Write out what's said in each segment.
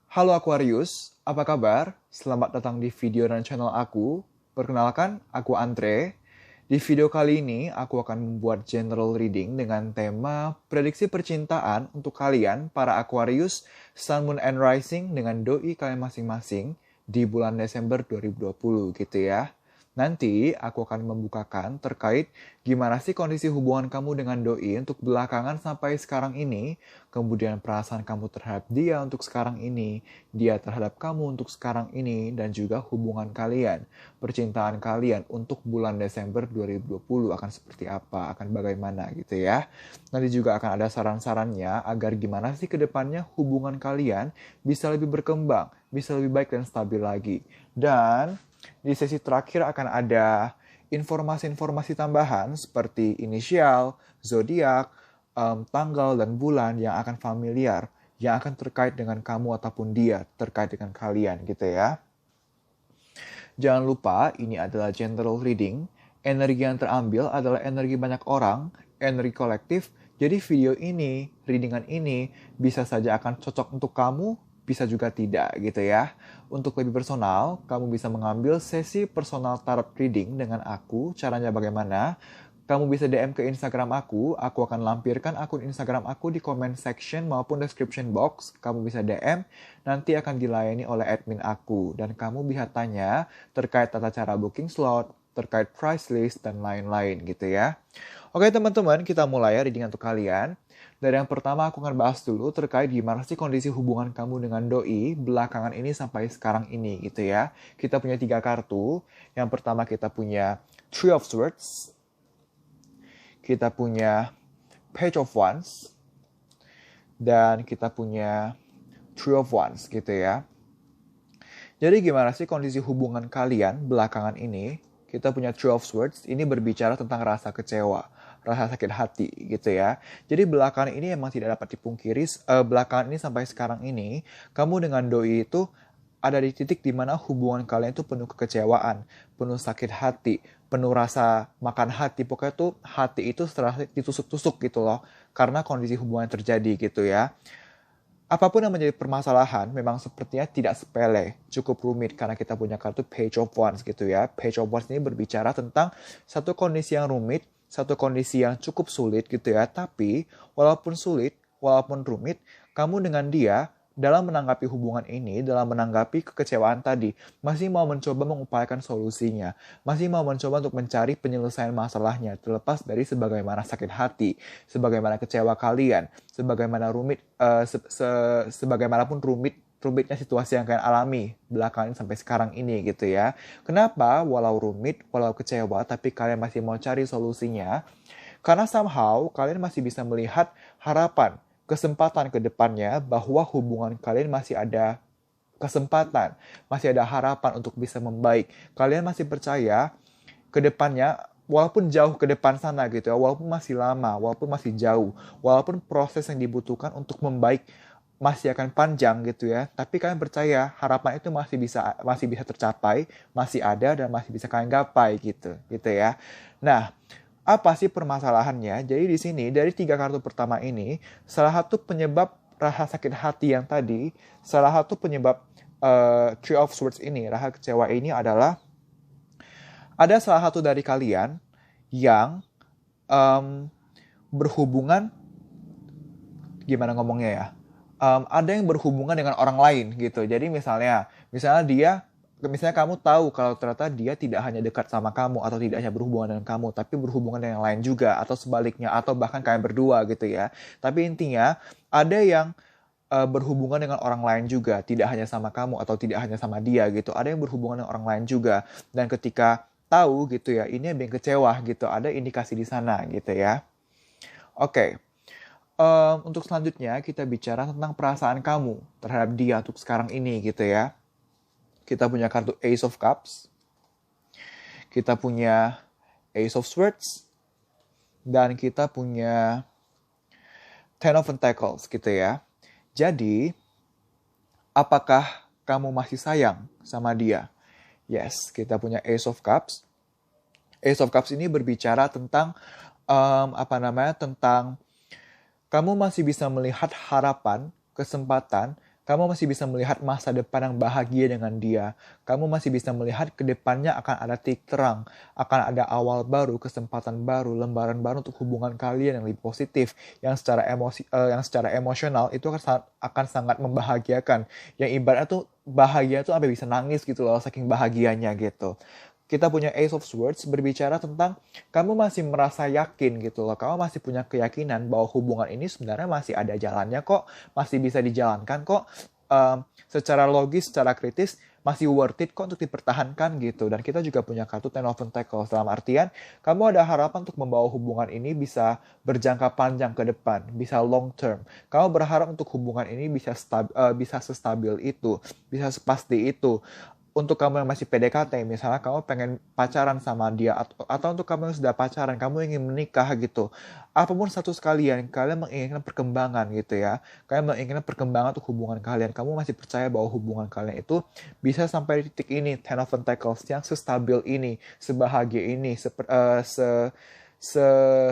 Halo Aquarius, apa kabar? Selamat datang di video dan channel aku. Perkenalkan, aku Andre. Di video kali ini, aku akan membuat general reading dengan tema prediksi percintaan untuk kalian, para Aquarius, Sun, Moon, and Rising dengan doi kalian masing-masing di bulan Desember 2020 gitu ya. Nanti aku akan membukakan terkait gimana sih kondisi hubungan kamu dengan doi untuk belakangan sampai sekarang ini, kemudian perasaan kamu terhadap dia untuk sekarang ini, dia terhadap kamu untuk sekarang ini, dan juga hubungan kalian, percintaan kalian untuk bulan Desember 2020 akan seperti apa, akan bagaimana gitu ya. Nanti juga akan ada saran-sarannya agar gimana sih ke depannya hubungan kalian bisa lebih berkembang, bisa lebih baik dan stabil lagi. Dan di sesi terakhir akan ada informasi-informasi tambahan seperti inisial, zodiak, tanggal dan bulan yang akan familiar, yang akan terkait dengan kamu ataupun dia, terkait dengan kalian gitu ya. Jangan lupa ini adalah general reading, energi yang terambil adalah energi banyak orang, energi kolektif, jadi video ini, readingan ini bisa saja akan cocok untuk kamu, bisa juga tidak gitu ya. Untuk lebih personal, kamu bisa mengambil sesi personal tarot reading dengan aku. Caranya bagaimana? Kamu bisa DM ke Instagram aku akan lampirkan akun Instagram aku di comment section maupun description box. Kamu bisa DM, nanti akan dilayani oleh admin aku. Dan kamu bisa tanya terkait tata cara booking slot, terkait price list, dan lain-lain gitu ya. Oke teman-teman, kita mulai ya reading untuk kalian. Dari yang pertama aku akan bahas dulu terkait gimana sih kondisi hubungan kamu dengan doi belakangan ini sampai sekarang ini gitu ya. Kita punya 3 kartu. Yang pertama kita punya Three of Swords. Kita punya Page of Wands. Dan kita punya Three of Wands gitu ya. Jadi gimana sih kondisi hubungan kalian belakangan ini? Kita punya Three of Swords, ini berbicara tentang rasa kecewa, rasa sakit hati gitu ya. Jadi belakangan ini emang tidak dapat dipungkiri, belakangan ini sampai sekarang ini, kamu dengan doi itu ada di titik dimana hubungan kalian itu penuh kekecewaan, penuh sakit hati, penuh rasa makan hati. Pokoknya tuh hati itu serasa ditusuk-tusuk gitu loh, karena kondisi hubungan terjadi gitu ya. Apapun yang menjadi permasalahan memang sepertinya tidak sepele, cukup rumit karena kita punya kartu Page of Wands gitu ya. Page of Wands ini berbicara tentang satu kondisi yang rumit, satu kondisi yang cukup sulit gitu ya. Tapi walaupun sulit, walaupun rumit, kamu dengan dia dalam menanggapi hubungan ini, dalam menanggapi kekecewaan tadi, masih mau mencoba mengupayakan solusinya, masih mau mencoba untuk mencari penyelesaian masalahnya, terlepas dari sebagaimana sakit hati, sebagaimana kecewa kalian, sebagaimana rumit, sebagaimanapun rumitnya situasi yang kalian alami belakangan sampai sekarang ini gitu ya. Kenapa walau rumit, walau kecewa, tapi kalian masih mau cari solusinya? Karena somehow kalian masih bisa melihat harapan, kesempatan ke depannya bahwa hubungan kalian masih ada kesempatan, masih ada harapan untuk bisa membaik. Kalian masih percaya ke depannya, walaupun jauh ke depan sana gitu ya, walaupun masih lama, walaupun masih jauh, walaupun proses yang dibutuhkan untuk membaik masih akan panjang gitu ya, tapi kalian percaya harapan itu masih bisa tercapai, masih ada dan masih bisa kalian gapai gitu ya. Nah, apa sih permasalahannya? Jadi di sini dari 3 kartu pertama ini, salah satu penyebab rasa sakit hati yang tadi, salah satu penyebab Three of Swords ini, rasa kecewa ini adalah ada salah satu dari kalian yang berhubungan, gimana ngomongnya ya? Ada yang berhubungan dengan orang lain gitu. Jadi misalnya kamu tahu kalau ternyata dia tidak hanya dekat sama kamu atau tidak hanya berhubungan dengan kamu, tapi berhubungan dengan yang lain juga atau sebaliknya atau bahkan kalian berdua gitu ya. Tapi intinya ada yang berhubungan dengan orang lain juga, tidak hanya sama kamu atau tidak hanya sama dia gitu. Ada yang berhubungan dengan orang lain juga dan ketika tahu gitu ya, ini yang bikin kecewa gitu. Ada indikasi di sana gitu ya. Oke. Untuk selanjutnya kita bicara tentang perasaan kamu terhadap dia untuk sekarang ini gitu ya. Kita punya kartu Ace of Cups, kita punya Ace of Swords, dan kita punya Ten of Pentacles gitu ya. Jadi, apakah kamu masih sayang sama dia? Yes, kita punya Ace of Cups. Ace of Cups ini berbicara tentang tentang kamu masih bisa melihat harapan, kesempatan, Kamu masih bisa melihat masa depan yang bahagia dengan dia. Kamu masih bisa melihat ke depannya akan ada titik terang, akan ada awal baru, kesempatan baru, lembaran baru untuk hubungan kalian yang lebih positif, yang secara emosional itu akan sangat membahagiakan. Yang ibaratnya tuh bahagia tuh sampai bisa nangis gitu loh, saking bahagianya gitu. Kita punya Ace of Swords berbicara tentang kamu masih merasa yakin gitu loh. Kamu masih punya keyakinan bahwa hubungan ini sebenarnya masih ada jalannya kok. Masih bisa dijalankan kok. Secara logis, secara kritis, masih worth it kok untuk dipertahankan gitu. Dan kita juga punya kartu Ten of Pentacles. Dalam artian, kamu ada harapan untuk membawa hubungan ini bisa berjangka panjang ke depan. Bisa long term. Kamu berharap untuk hubungan ini bisa sestabil itu. Bisa sepasti itu. Untuk kamu yang masih PDKT, misalnya kamu pengen pacaran sama dia, atau untuk kamu yang sudah pacaran, kamu ingin menikah gitu. Apapun status kalian menginginkan perkembangan gitu ya. Kalian menginginkan perkembangan untuk hubungan kalian. Kamu masih percaya bahwa hubungan kalian itu bisa sampai di titik ini, Ten of Pentacles, yang sestabil ini, sebahagia ini,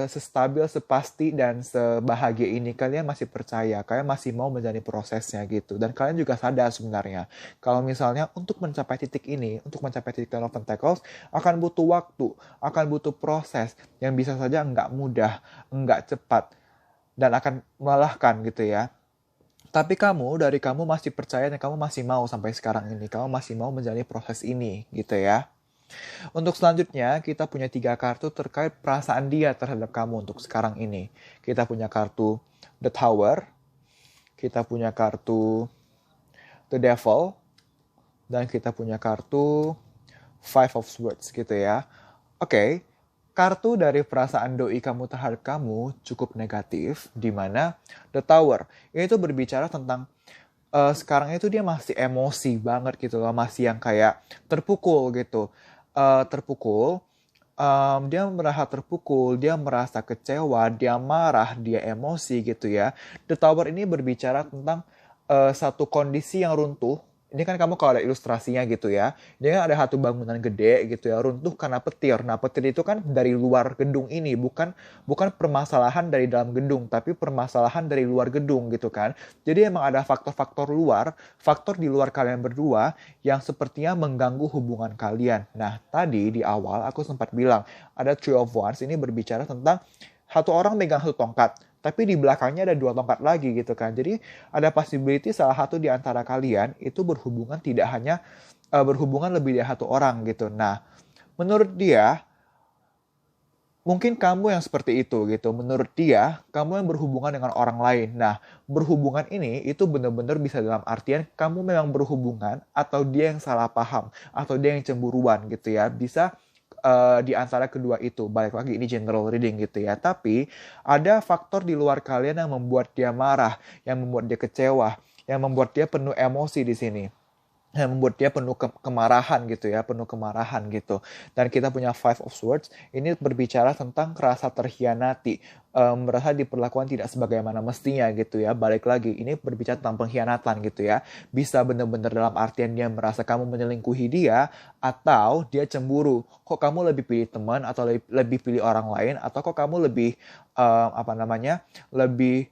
sestabil, sepasti, dan sebahagia ini. Kalian masih percaya, kalian masih mau menjalani prosesnya gitu. Dan kalian juga sadar sebenarnya, kalau misalnya untuk mencapai titik ini, untuk mencapai titik Ten of Pentacles, akan butuh waktu, akan butuh proses, yang bisa saja nggak mudah, nggak cepat, dan akan melelahkan gitu ya. Tapi dari kamu masih percaya dan kamu masih mau sampai sekarang ini. Kamu masih mau menjalani proses ini gitu ya. Untuk selanjutnya, kita punya 3 kartu terkait perasaan dia terhadap kamu untuk sekarang ini. Kita punya kartu The Tower, kita punya kartu The Devil, dan kita punya kartu Five of Swords gitu ya. Oke, kartu dari perasaan doi kamu terhadap kamu cukup negatif, di mana The Tower itu berbicara tentang sekarang itu dia masih emosi banget gitu loh, masih yang kayak terpukul gitu. Dia merasa terpukul, dia merasa kecewa, dia marah, dia emosi gitu ya. The Tower ini berbicara tentang satu kondisi yang runtuh. Ini kan kamu kalau ada ilustrasinya gitu ya. Dia kan ada satu bangunan gede gitu ya, runtuh karena petir. Nah, petir itu kan dari luar gedung ini, bukan permasalahan dari dalam gedung, tapi permasalahan dari luar gedung gitu kan. Jadi emang ada faktor-faktor luar, faktor di luar kalian berdua yang sepertinya mengganggu hubungan kalian. Nah, tadi di awal aku sempat bilang, ada Three of Wands ini berbicara tentang satu orang megang satu tongkat, tapi di belakangnya ada 2 tongkat lagi gitu kan. Jadi ada possibility salah satu di antara kalian itu berhubungan tidak hanya berhubungan lebih dari satu orang gitu. Nah, menurut dia mungkin kamu yang seperti itu gitu. Menurut dia, kamu yang berhubungan dengan orang lain. Nah, berhubungan ini itu benar-benar bisa dalam artian kamu memang berhubungan atau dia yang salah paham atau dia yang cemburuan gitu ya. Bisa di antara kedua itu. Balik lagi ini general reading gitu ya. Tapi ada faktor di luar kalian yang membuat dia marah, yang membuat dia kecewa, yang membuat dia penuh emosi di sini. Yang membuat dia penuh kemarahan gitu ya, penuh kemarahan gitu. Dan kita punya Five of Swords, ini berbicara tentang rasa terhianati, merasa diperlakukan tidak sebagaimana mestinya gitu ya. Balik lagi, ini berbicara tentang pengkhianatan gitu ya. Bisa benar-benar dalam artian dia merasa kamu menyelingkuhi dia, atau dia cemburu. Kok kamu lebih pilih teman, atau lebih pilih orang lain, atau kok kamu lebih, lebih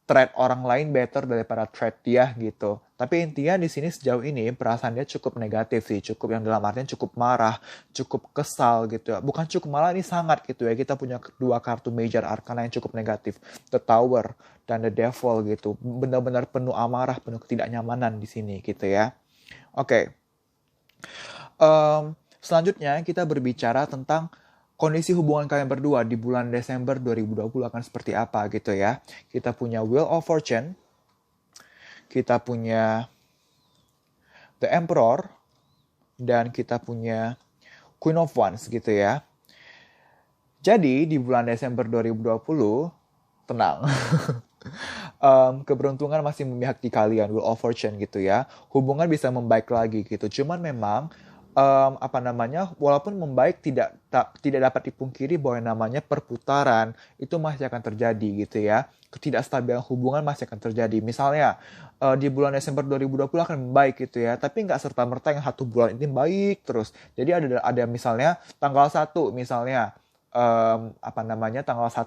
treat orang lain better daripada treat dia gitu. Tapi intinya di sini sejauh ini perasaan dia cukup negatif sih, cukup yang dalam artian cukup marah, cukup kesal gitu ya. Bukan cukup, malah ini sangat gitu ya. Kita punya 2 kartu major arcana yang cukup negatif, The Tower dan The Devil gitu. Benar-benar penuh amarah, penuh ketidaknyamanan di sini gitu ya. Oke. Selanjutnya kita berbicara tentang kondisi hubungan kalian berdua di bulan Desember 2020 akan seperti apa gitu ya. Kita punya Wheel of Fortune, kita punya The Emperor, dan kita punya Queen of Wands gitu ya. Jadi di bulan Desember 2020, tenang. Keberuntungan masih memihak di kalian, Wheel of Fortune gitu ya. Hubungan bisa membaik lagi gitu. Cuman memang walaupun membaik tidak dapat dipungkiri bahwa yang namanya perputaran itu masih akan terjadi gitu ya. Ketidakstabilan hubungan masih akan terjadi. Misalnya di bulan Desember 2020 akan membaik gitu ya, tapi nggak serta-merta yang 1 bulan ini baik terus. Jadi ada misalnya tanggal 1 misalnya tanggal 1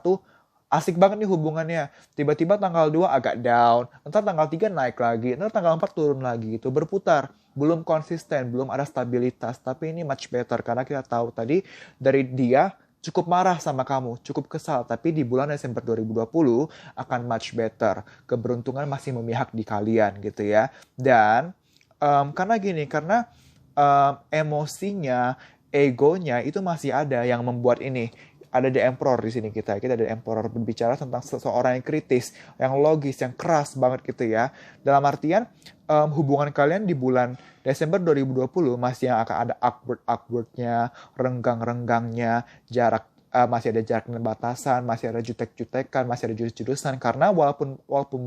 asik banget nih hubungannya. Tiba-tiba tanggal 2 agak down, ntar tanggal 3 naik lagi, ntar tanggal 4 turun lagi gitu, berputar. Belum konsisten, belum ada stabilitas, tapi ini much better karena kita tahu tadi dari dia cukup marah sama kamu, cukup kesal, tapi di bulan Desember 2020 akan much better. Keberuntungan masih memihak di kalian gitu ya. Dan karena gini, karena emosinya, egonya itu masih ada yang membuat ini. Ada The Emperor di sini kita ada The Emperor berbicara tentang seseorang yang kritis, yang logis, yang keras banget gitu ya. Dalam artian hubungan kalian di bulan Desember 2020 masih yang akan ada awkward-awkwardnya, renggang-renggangnya, masih ada jarak dan batasan, masih ada jutek-jutekan, masih ada jurus-jurusan. Karena walaupun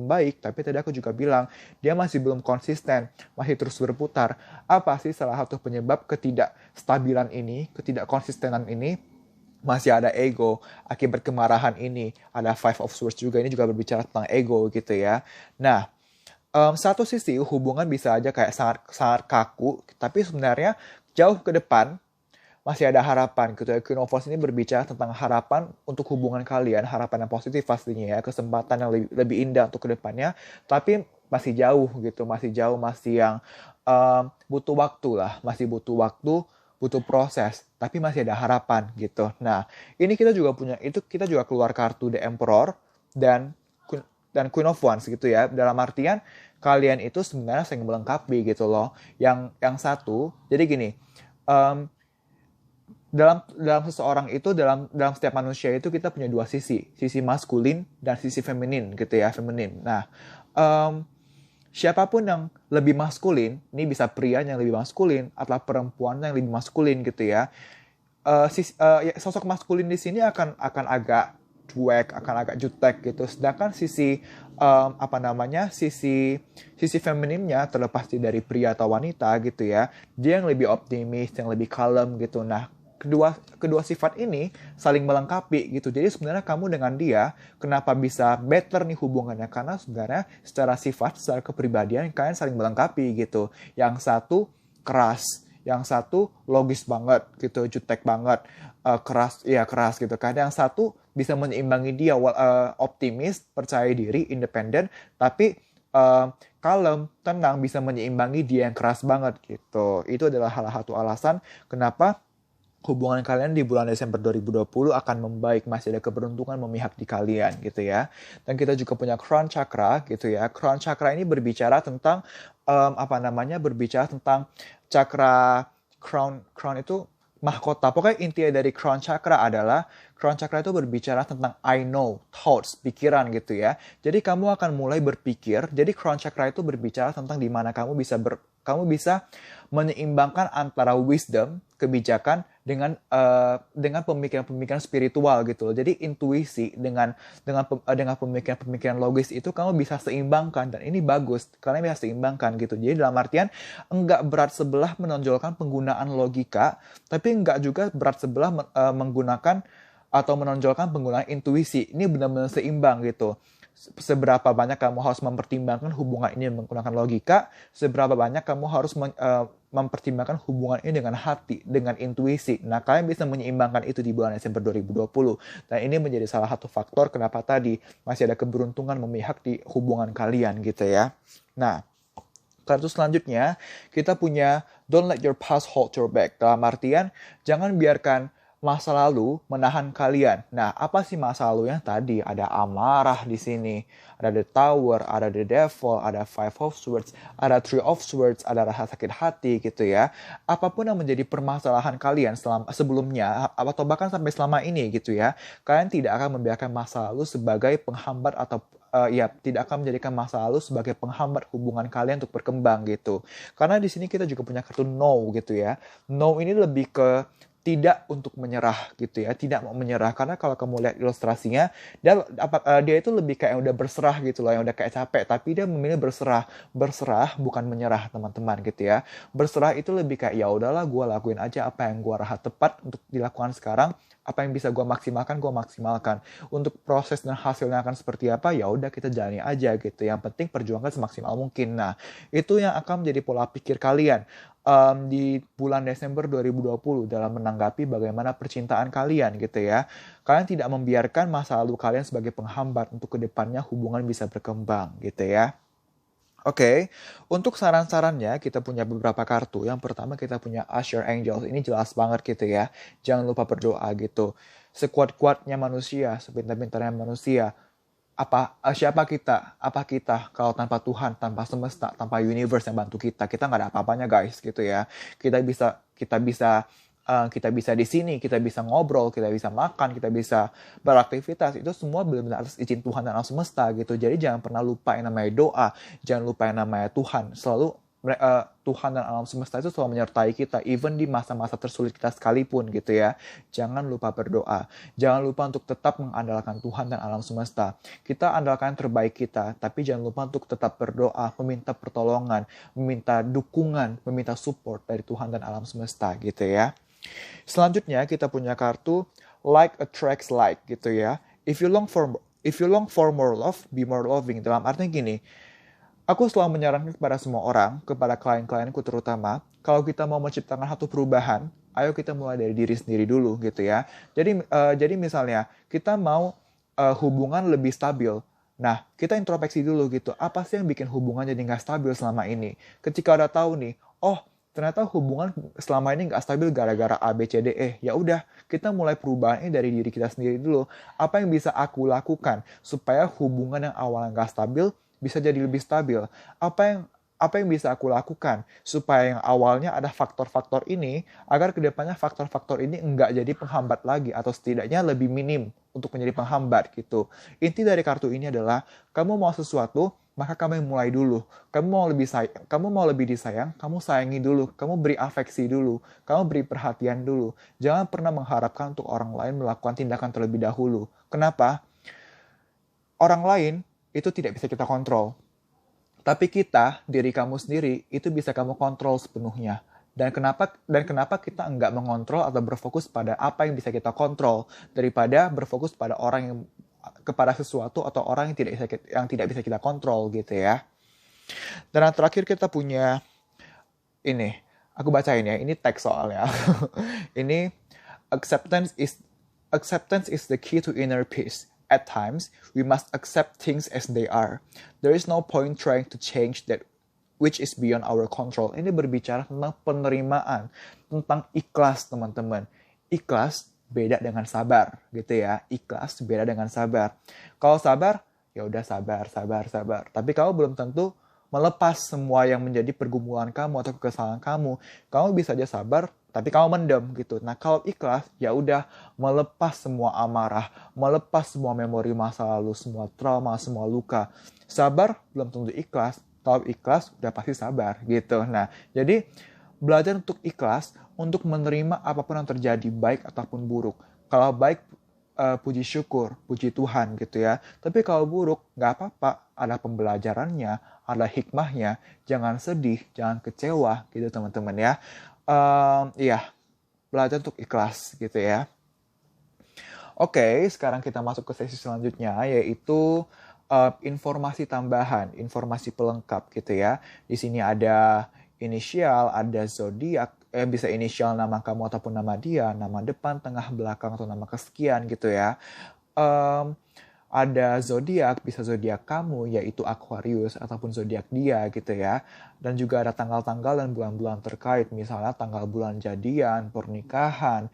baik, tapi tadi aku juga bilang, dia masih belum konsisten, masih terus berputar. Apa sih salah satu penyebab ketidakstabilan ini, ketidakkonsistenan ini? Masih ada ego, akibat kemarahan ini. Ada Five of Swords juga, ini juga berbicara tentang ego gitu ya. Nah, satu sisi hubungan bisa aja kayak sangat kaku, tapi sebenarnya jauh ke depan masih ada harapan gitu ya. Queen of Wands ini berbicara tentang harapan untuk hubungan kalian, harapan yang positif pastinya ya, kesempatan yang lebih indah untuk kedepannya, tapi masih jauh gitu, masih yang butuh waktu lah, masih butuh waktu, butuh proses, tapi masih ada harapan gitu. Nah, ini kita juga keluar kartu The Emperor dan Queen of Wands gitu ya. Dalam artian kalian itu sebenarnya saling melengkapi gitu loh. Yang satu, jadi gini, dalam seseorang itu, dalam setiap manusia itu kita punya dua sisi maskulin dan sisi feminin gitu ya, feminin. Nah, siapapun yang lebih maskulin, ini bisa pria yang lebih maskulin atau perempuan yang lebih maskulin gitu ya. Sosok maskulin di sini akan agak cuek, akan agak jutek gitu. Sedangkan sisi sisi femininnya, terlepas dari pria atau wanita gitu ya, dia yang lebih optimis, yang lebih kalem gitu. Nah, kedua sifat ini saling melengkapi gitu. Jadi sebenarnya kamu dengan dia kenapa bisa better nih hubungannya, karena sebenarnya secara sifat, secara kepribadian kalian saling melengkapi gitu. Yang satu keras, yang satu logis banget gitu, jutek banget, keras gitu kan. Yang satu bisa menyeimbangi dia, optimis, percaya diri, independen, tapi kalem, tenang, bisa menyeimbangi dia yang keras banget gitu. Itu adalah salah satu alasan kenapa hubungan kalian di bulan Desember 2020 akan membaik, masih ada keberuntungan memihak di kalian gitu ya. Dan kita juga punya Crown Chakra gitu ya. Crown Chakra ini berbicara tentang berbicara tentang chakra crown itu mahkota. Pokoknya intinya dari Crown Chakra adalah Crown Chakra itu berbicara tentang I know, thoughts, pikiran gitu ya. Jadi kamu akan mulai berpikir. Jadi Crown Chakra itu berbicara tentang di mana kamu bisa menyeimbangkan antara wisdom, kebijakan dengan pemikiran-pemikiran spiritual gitu loh. Jadi intuisi dengan pemikiran-pemikiran logis itu kamu bisa seimbangkan, dan ini bagus karena bisa seimbangkan gitu. Jadi dalam artian enggak berat sebelah menonjolkan penggunaan logika, tapi enggak juga berat sebelah menggunakan atau menonjolkan penggunaan intuisi. Ini benar-benar seimbang gitu. Seberapa banyak kamu harus mempertimbangkan hubungan ini menggunakan logika, seberapa banyak kamu harus mempertimbangkan hubungan ini dengan hati, dengan intuisi. Nah, kalian bisa menyeimbangkan itu di bulan Desember 2020. Dan ini menjadi salah satu faktor kenapa tadi masih ada keberuntungan memihak di hubungan kalian gitu ya. Nah, kartu selanjutnya kita punya Don't let your past hold your back. Dalam artian, jangan biarkan masa lalu menahan kalian. Nah, apa sih masa lalu yang tadi? Ada amarah di sini, ada the tower, ada the devil, ada five of swords, ada three of swords, ada rasa sakit hati gitu ya. Apapun yang menjadi permasalahan kalian sebelumnya atau bahkan sampai selama ini gitu ya, kalian tidak akan membiarkan masa lalu sebagai penghambat atau tidak akan menjadikan masa lalu sebagai penghambat hubungan kalian untuk berkembang gitu. Karena di sini kita juga punya kartu no gitu ya. No ini lebih ke tidak untuk menyerah gitu ya, tidak mau menyerah. Karena kalau kamu lihat ilustrasinya, dia itu lebih kayak udah berserah gitu loh, yang udah kayak capek, tapi dia memilih berserah bukan menyerah teman-teman gitu ya. Berserah itu lebih kayak ya udahlah, gue lakuin aja apa yang gue rasa tepat untuk dilakukan sekarang, apa yang bisa gue maksimalkan. Untuk proses dan hasilnya akan seperti apa, ya udah kita jalani aja gitu. Yang penting perjuangkan semaksimal mungkin. Nah, itu yang akan menjadi pola pikir kalian. di bulan Desember 2020 dalam menanggapi bagaimana percintaan kalian gitu ya. Kalian tidak membiarkan masa lalu kalian sebagai penghambat untuk kedepannya hubungan bisa berkembang gitu ya. Oke, untuk saran-sarannya kita punya beberapa kartu. Yang pertama kita punya Ask Your Angels. Ini jelas banget gitu ya. Jangan lupa berdoa gitu. Sekuat-kuatnya manusia, sepintar-pintarnya manusia. Siapa kita? Apa kita kalau tanpa Tuhan, tanpa semesta, tanpa universe yang bantu kita? Kita nggak ada apa-apanya guys gitu ya. Kita bisa di sini, kita bisa ngobrol, kita bisa makan, kita bisa beraktivitas. Itu semua benar-benar atas izin Tuhan dan alam semesta gitu. Jadi jangan pernah lupa yang namanya doa, jangan lupa yang namanya Tuhan. Tuhan dan alam semesta itu selalu menyertai kita, even di masa-masa tersulit kita sekalipun gitu ya. Jangan lupa berdoa. Jangan lupa untuk tetap mengandalkan Tuhan dan alam semesta. Kita andalkan yang terbaik kita, tapi jangan lupa untuk tetap berdoa, meminta pertolongan, meminta dukungan, meminta support dari Tuhan dan alam semesta gitu ya. Selanjutnya kita punya kartu like attracts like gitu ya. If you long for more love, be more loving. Dalam artinya gini, aku selalu menyarankan kepada semua orang, kepada klien-klienku terutama, kalau kita mau menciptakan satu perubahan, ayo kita mulai dari diri sendiri dulu gitu ya. Jadi misalnya kita mau hubungan lebih stabil. Nah, kita introspeksi dulu gitu. Apa sih yang bikin hubungan jadi nggak stabil selama ini? Ketika udah tahu nih, oh ternyata hubungan selama ini nggak stabil gara-gara A, B, C, D, E. Ya udah, kita mulai perubahannya dari diri kita sendiri dulu. Apa yang bisa aku lakukan supaya hubungan yang awalnya nggak stabil bisa jadi lebih stabil? Apa yang bisa aku lakukan supaya yang awalnya ada faktor-faktor ini, agar kedepannya faktor-faktor ini enggak jadi penghambat lagi atau setidaknya lebih minim untuk menjadi penghambat gitu. Inti dari kartu ini adalah kamu mau sesuatu, maka kamu yang mulai dulu. Kamu mau lebih disayang, kamu sayangi dulu, kamu beri afeksi dulu, kamu beri perhatian dulu. Jangan pernah mengharapkan untuk orang lain melakukan tindakan terlebih dahulu. Kenapa? Orang lain itu tidak bisa kita kontrol. Tapi kita, diri kamu sendiri, itu bisa kamu kontrol sepenuhnya. Dan kenapa kita enggak mengontrol atau berfokus pada apa yang bisa kita kontrol daripada berfokus pada kepada sesuatu atau orang yang tidak bisa kita kontrol gitu ya. Dan yang terakhir kita punya ini, aku bacain ya, ini teks soalnya. Ini acceptance is acceptance is the key to inner peace. At times, we must accept things as they are. There is no point trying to change that which is beyond our control. Ini berbicara tentang penerimaan, tentang ikhlas teman-teman. Ikhlas beda dengan sabar gitu ya. Ikhlas beda dengan sabar. Kalau sabar, ya udah sabar. Tapi kamu belum tentu melepas semua yang menjadi pergumulan kamu atau kesalahan kamu. Kamu bisa aja sabar, tapi kamu mendem gitu. Nah, kalau ikhlas, ya udah melepas semua amarah, melepas semua memori masa lalu, semua trauma, semua luka. Sabar belum tentu ikhlas. Kalau ikhlas, udah pasti sabar gitu. Nah, jadi belajar untuk ikhlas, untuk menerima apapun yang terjadi, baik ataupun buruk. Kalau baik, puji syukur, puji Tuhan gitu ya. Tapi kalau buruk, nggak apa-apa. Ada pembelajarannya, ada hikmahnya. Jangan sedih, jangan kecewa gitu teman-teman ya. Iya, belajar untuk ikhlas gitu ya. Oke, sekarang kita masuk ke sesi selanjutnya, yaitu informasi tambahan, informasi pelengkap gitu ya. Di sini ada inisial, ada zodiak, bisa inisial nama kamu ataupun nama dia, nama depan, tengah, belakang, atau nama kesekian gitu ya. Ada zodiak, bisa zodiak kamu yaitu Aquarius ataupun zodiak dia gitu ya. Dan juga ada tanggal-tanggal dan bulan-bulan terkait, misalnya tanggal bulan jadian, pernikahan,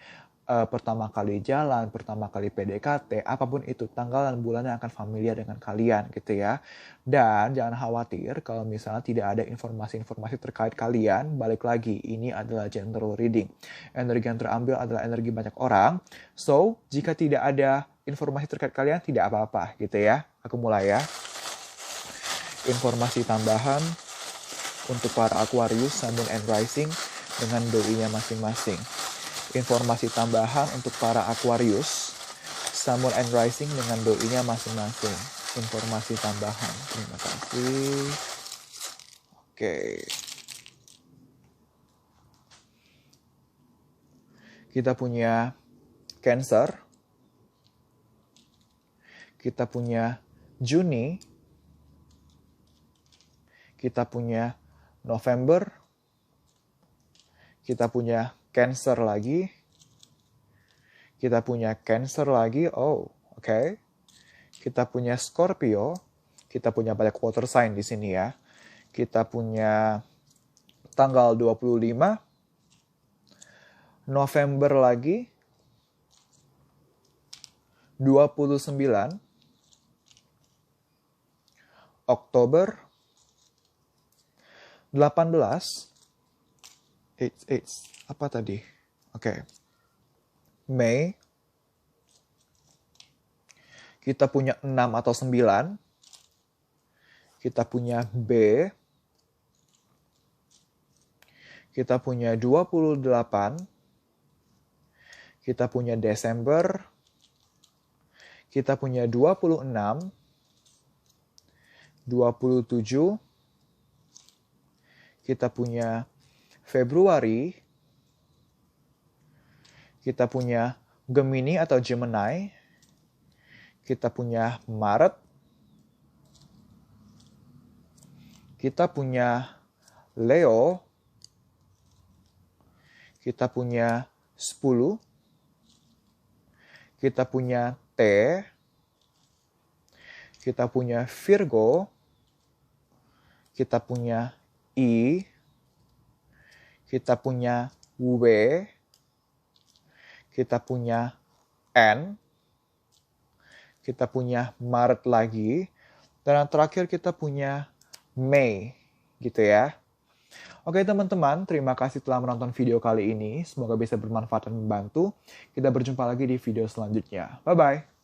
pertama kali jalan, pertama kali PDKT, apapun itu, tanggal dan bulan yang akan familiar dengan kalian gitu ya. Dan jangan khawatir kalau misalnya tidak ada informasi-informasi terkait kalian, balik lagi, ini adalah general reading. Energi yang terambil adalah energi banyak orang. So, jika tidak ada informasi terkait kalian, tidak apa-apa gitu ya. Aku mulai ya. Informasi tambahan untuk para Aquarius, Sun, Moon, and Rising dengan doi-nya masing-masing. Informasi tambahan untuk para Aquarius, Sun, Moon, and Rising dengan doi-nya masing-masing. Informasi tambahan. Terima kasih. Oke. Kita punya Cancer. Kita punya Juni. Kita punya November. kita punya Cancer lagi. Kita punya Cancer lagi. Oh, oke. Kita punya Scorpio. Kita punya banyak water sign di sini ya. Kita punya tanggal 25 November lagi. 29 Oktober 18 apa tadi? Oke. Mei. Kita punya 6 atau 9. Kita punya B. Kita punya 28. Kita punya Desember. Kita punya 26. 27. Kita punya Februari. Kita punya Gemini atau Gemini. Kita punya Maret. Kita punya Leo. Kita punya 10. Kita punya T. Kita punya Virgo. Kita punya I. Kita punya W. Kita punya N. Kita punya Maret lagi. Dan yang terakhir kita punya Mei. Gitu ya. Oke teman-teman, terima kasih telah menonton video kali ini. Semoga bisa bermanfaat dan membantu. Kita berjumpa lagi di video selanjutnya. Bye-bye.